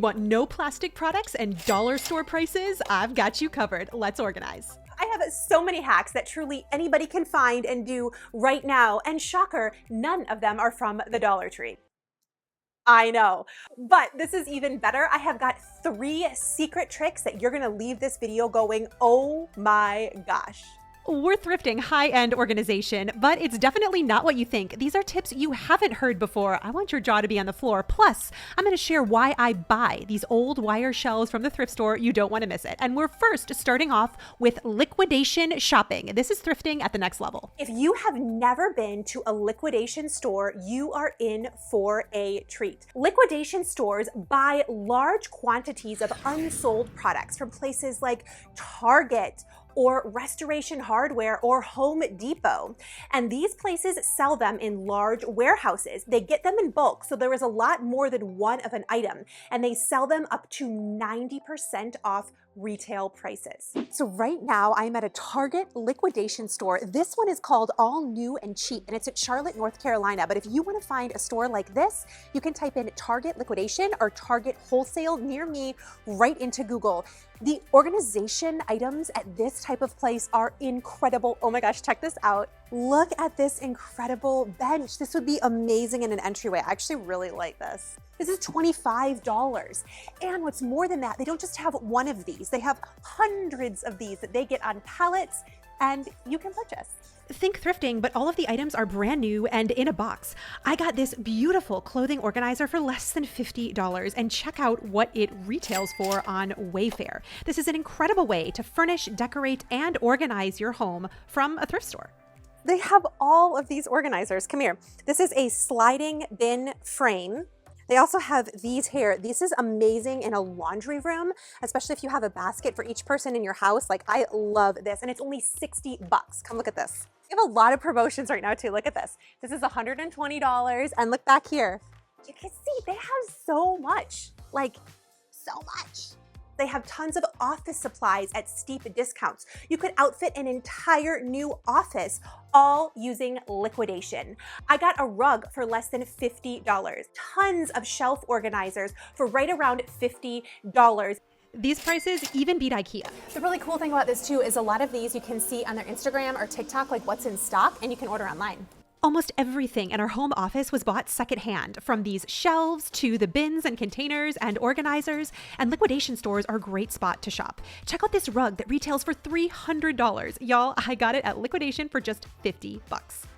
Want no plastic products and dollar store prices? I've got you covered. Let's organize. I have so many hacks that truly anybody can find and do right now, and shocker, none of them are from the Dollar Tree. I know, but this is even better. I have got 3 secret tricks that you're gonna leave this video going, oh my gosh. We're thrifting high-end organization, but it's definitely not what you think. These are tips you haven't heard before. I want your jaw to be on the floor. Plus, I'm going to share why I buy these old wire shelves from the thrift store. You don't want to miss it. And we're first starting off with liquidation shopping. This is thrifting at the next level. If you have never been to a liquidation store, you are in for a treat. Liquidation stores buy large quantities of unsold products from places like Target, or Restoration Hardware, or Home Depot. And these places sell them in large warehouses. They get them in bulk, so there is a lot more than one of an item, and they sell them up to 90% off retail prices. So right now I'm at a Target liquidation store. This one is called All New and Cheap, and it's at Charlotte, North Carolina. But if you want to find a store like this, you can type in Target liquidation or Target wholesale near me right into Google. The organization items at this type of place are incredible. Oh my gosh, check this out. Look at this incredible bench. This would be amazing in an entryway. I actually really like this. This is $25. And what's more than that, they don't just have one of these. They have hundreds of these that they get on pallets and you can purchase. Think thrifting, but all of the items are brand new and in a box. I got this beautiful clothing organizer for less than $50, and check out what it retails for on Wayfair. This is an incredible way to furnish, decorate, and organize your home from a thrift store. They have all of these organizers. Come here. This is a sliding bin frame. They also have these here. This is amazing in a laundry room, especially if you have a basket for each person in your house. Like, I love this, and it's only $60. Come look at this. We have a lot of promotions right now too. Look at this. This is $120, and look back here. You can see they have so much, like so much. They have tons of office supplies at steep discounts. You could outfit an entire new office all using liquidation. I got a rug for less than $50. Tons of shelf organizers for right around $50. These prices even beat IKEA. The really cool thing about this too is a lot of these you can see on their Instagram or TikTok, like what's in stock, and you can order online. Almost everything in our home office was bought secondhand, from these shelves to the bins and containers and organizers, and liquidation stores are a great spot to shop. Check out this rug that retails for $300. Y'all, I got it at liquidation for just $50.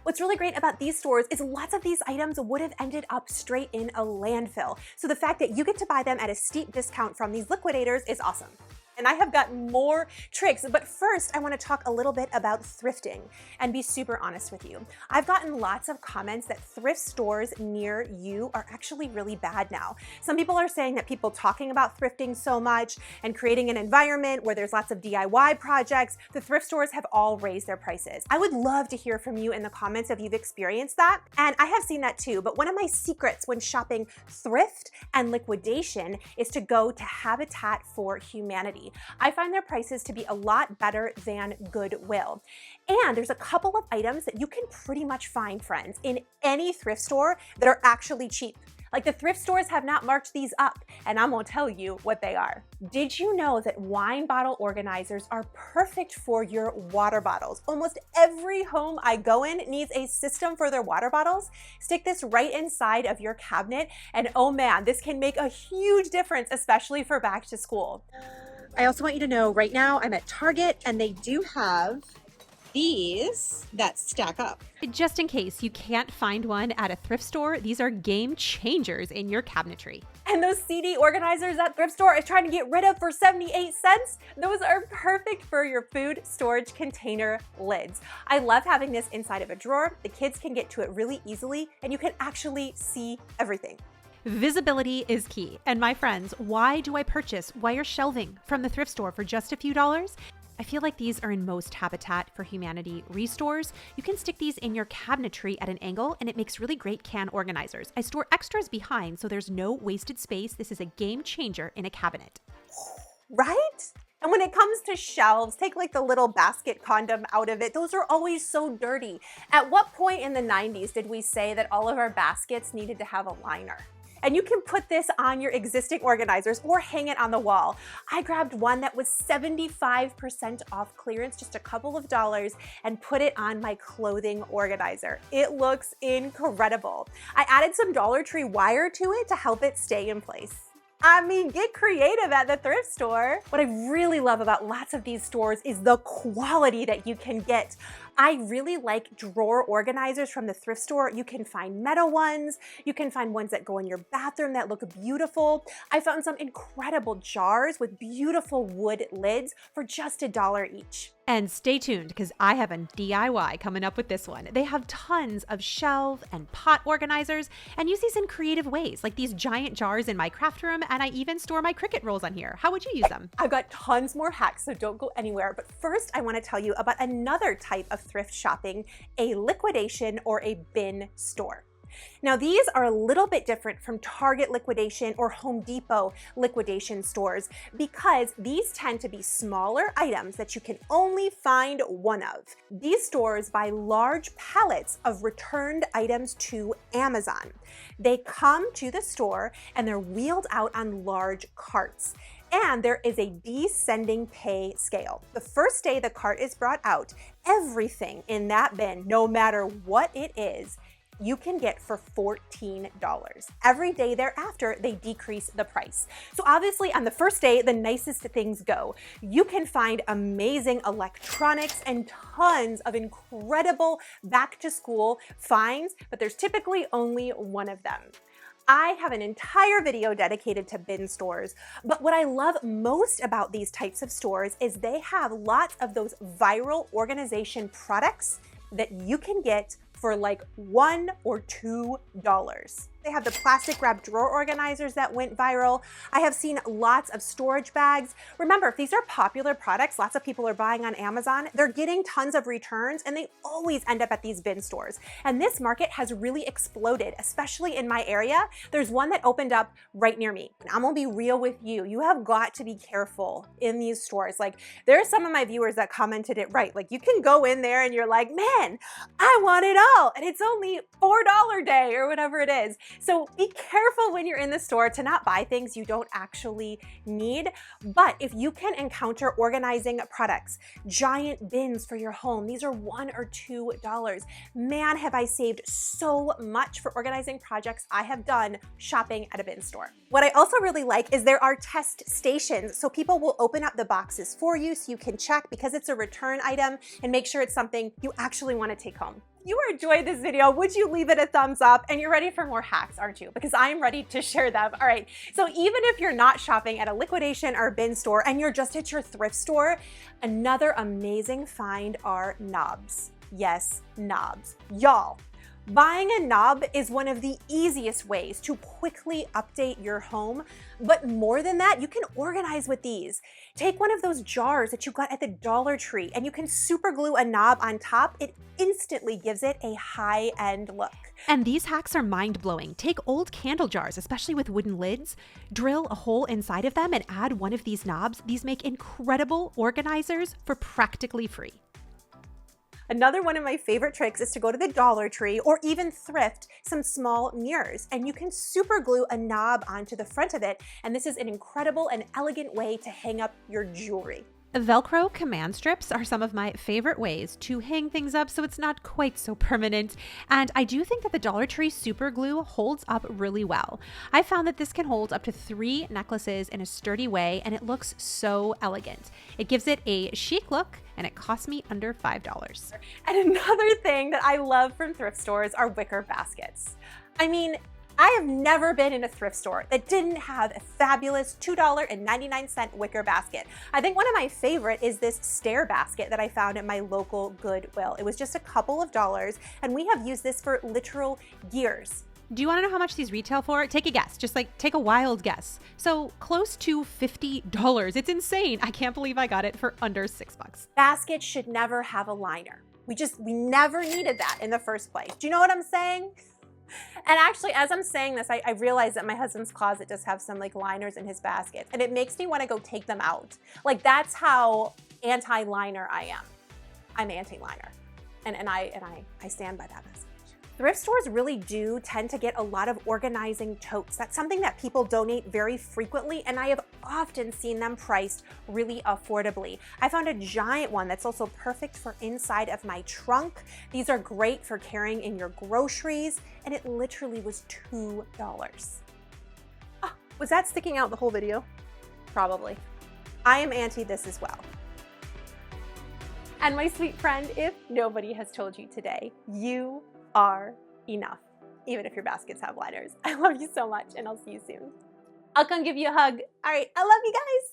What's really great about these stores is lots of these items would have ended up straight in a landfill. So the fact that you get to buy them at a steep discount from these liquidators is awesome. And I have got more tricks, but first I want to talk a little bit about thrifting and be super honest with you. I've gotten lots of comments that thrift stores near you are actually really bad now. Some people are saying that people talking about thrifting so much and creating an environment where there's lots of DIY projects, the thrift stores have all raised their prices. I would love to hear from you in the comments if you've experienced that, and I have seen that too, but one of my secrets when shopping thrift and liquidation is to go to Habitat for Humanity. I find their prices to be a lot better than Goodwill. And there's a couple of items that you can pretty much find, friends, in any thrift store that are actually cheap. Like, the thrift stores have not marked these up, and I'm gonna tell you what they are. Did you know that wine bottle organizers are perfect for your water bottles? Almost every home I go in needs a system for their water bottles. Stick this right inside of your cabinet, and oh man, this can make a huge difference, especially for back to school. I also want you to know right now I'm at Target, and they do have these that stack up. Just in case you can't find one at a thrift store, these are game changers in your cabinetry. And those CD organizers that thrift store is trying to get rid of for 78 cents, those are perfect for your food storage container lids. I love having this inside of a drawer. The kids can get to it really easily, and you can actually see everything. Visibility is key. And my friends, why do I purchase wire shelving from the thrift store for just a few dollars? I feel like these are in most Habitat for Humanity restores. You can stick these in your cabinetry at an angle, and it makes really great can organizers. I store extras behind, so there's no wasted space. This is a game changer in a cabinet. Right? And when it comes to shelves, take like the little basket condom out of it. Those are always so dirty. At what point in the 90s did we say that all of our baskets needed to have a liner? And you can put this on your existing organizers or hang it on the wall. I grabbed one that was 75% off clearance, just a couple of dollars, and put it on my clothing organizer. It looks incredible. I added some Dollar Tree wire to it to help it stay in place. I mean, get creative at the thrift store. What I really love about lots of these stores is the quality that you can get. I really like drawer organizers from the thrift store. You can find metal ones. You can find ones that go in your bathroom that look beautiful. I found some incredible jars with beautiful wood lids for just $1 each. And stay tuned because I have a DIY coming up with this one. They have tons of shelf and pot organizers and use these in creative ways, like these giant jars in my craft room, and I even store my Cricut rolls on here. How would you use them? I've got tons more hacks, so don't go anywhere. But first, I want to tell you about another type of thrift shopping, a liquidation or a bin store. Now, these are a little bit different from Target liquidation or Home Depot liquidation stores because these tend to be smaller items that you can only find one of. These stores buy large pallets of returned items to Amazon. They come to the store and they're wheeled out on large carts. And there is a descending pay scale. The first day the cart is brought out, everything in that bin, no matter what it is, you can get for $14. Every day thereafter, they decrease the price. So obviously on the first day, the nicest things go. You can find amazing electronics and tons of incredible back to school finds, but there's typically only one of them. I have an entire video dedicated to bin stores, but what I love most about these types of stores is they have lots of those viral organization products that you can get for like $1 or $2. They have the plastic wrap drawer organizers that went viral. I have seen lots of storage bags. Remember, if these are popular products, lots of people are buying on Amazon, they're getting tons of returns and they always end up at these bin stores. And this market has really exploded, especially in my area. There's one that opened up right near me. And I'm gonna be real with you. You have got to be careful in these stores. Like there's some of my viewers that commented it right. Like you can go in there and you're like, man, I want it all. And it's only $4 day or whatever it is. So be careful when you're in the store to not buy things you don't actually need. But if you can encounter organizing products, giant bins for your home, these are $1 or $2. Man, have I saved so much for organizing projects I have done shopping at a bin store. What I also really like is there are test stations. So people will open up the boxes for you so you can check because it's a return item and make sure it's something you actually want to take home. If you enjoyed this video, would you leave it a thumbs up? And you're ready for more hacks, aren't you? Because I'm ready to share them. All right, so even if you're not shopping at a liquidation or bin store and you're just at your thrift store, another amazing find are knobs. Yes, knobs. Y'all, buying a knob is one of the easiest ways to quickly update your home, but more than that, you can organize with these. Take one of those jars that you got at the Dollar Tree and you can super glue a knob on top. It instantly gives it a high-end look. And these hacks are mind-blowing. Take old candle jars, especially with wooden lids, drill a hole inside of them and add one of these knobs. These make incredible organizers for practically free. Another one of my favorite tricks is to go to the Dollar Tree or even thrift some small mirrors and you can super glue a knob onto the front of it. And this is an incredible and elegant way to hang up your jewelry. Velcro command strips are some of my favorite ways to hang things up so it's not quite so permanent. And I do think that the Dollar Tree super glue holds up really well. I found that this can hold up to 3 necklaces in a sturdy way and it looks so elegant. It gives it a chic look and it cost me under $5. And another thing that I love from thrift stores are wicker baskets. I mean, I have never been in a thrift store that didn't have a fabulous $2.99 wicker basket. I think one of my favorite is this stair basket that I found at my local Goodwill. It was just a couple of dollars and we have used this for literal years. Do you want to know how much these retail for? Take a guess. Just like take a wild guess. So close to $50. It's insane. I can't believe I got it for under $6. Baskets should never have a liner. We never needed that in the first place. Do you know what I'm saying? And actually, as I'm saying this, I realize that my husband's closet does have some like liners in his basket and it makes me want to go take them out. Like that's how anti-liner I am. I'm anti-liner and I stand by that message. Thrift stores really do tend to get a lot of organizing totes. That's something that people donate very frequently, and I have often seen them priced really affordably. I found a giant one that's also perfect for inside of my trunk. These are great for carrying in your groceries, and it literally was $2. Ah, was that sticking out the whole video? Probably. I am anti this as well. And my sweet friend, if nobody has told you today, you are enough, even if your baskets have liners. I love you so much, and I'll see you soon. I'll come give you a hug. All right, I love you guys.